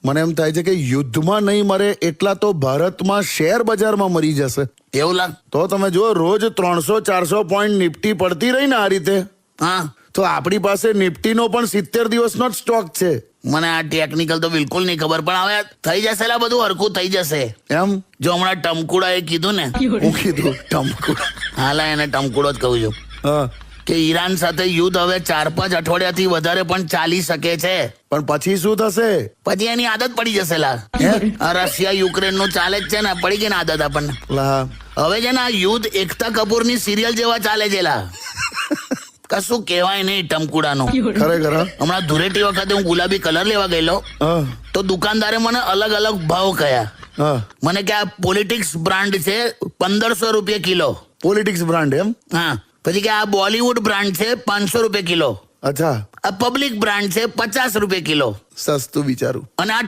મને એમ થાય છે કે યુદ્ધમાં નહીં મરે એટલા તો ભારતમાં શેર બજારમાં મરી જશે. એવું લાગ તો તમે જો રોજ 300-400 પોઈન્ટ નિફ્ટી પડતી રહી ને આ રીતે, હા તો આપણી પાસે નિફ્ટીનો પણ 70 દિવસનો જ સ્ટોક છે. મને આ ટેકનિકલ તો બિલકુલ નહીં ખબર, પણ હવે થઈ જશે લા, બધું હરખું થઈ જશે. એમ જો હમણાં ટમકુડા એ કીધું ને, હું કીધું ટમકુડ. હાલા એને ટમકુડો જ કહું છું હા, કે ઈરાન સાથે યુદ્ધ હવે 4-5 અઠવાડિયાથી વધારે પણ ચાલી શકે છે. પણ પછી શું થશે? પછી એની આદત પડી જશે લા. આ રશિયા યુક્રેન નું ચાલે જ છે ને, પડી ગઈ ને આદત આપણને. લા, હવે છે ને આ યુદ્ધ એકતા કપૂરની સિરિયલ જેવા ચાલે છે લા. કશું કહેવાય નહીં ટમકુડાનું. ખરેખર હા? હમણાં ધૂળેટી વખતે હું ગુલાબી કલર લેવા ગયેલો, હા, તો દુકાનદારે મને અલગ અલગ ભાવ કહ્યા. હા. મને કે આ પોલિટિક્સ બ્રાન્ડ છે 1500 રૂપિયા કિલો. પોલિટિક્સ બ્રાન્ડ એમ? હા. પછી કે આ બોલિવૂડ બ્રાન્ડ છે 500 રૂપિયા કિલો. અચ્છા, આ પબ્લિક બ્રાન્ડ છે 50 રૂપિયા કિલો. સસ્તું બિચારું. અને આ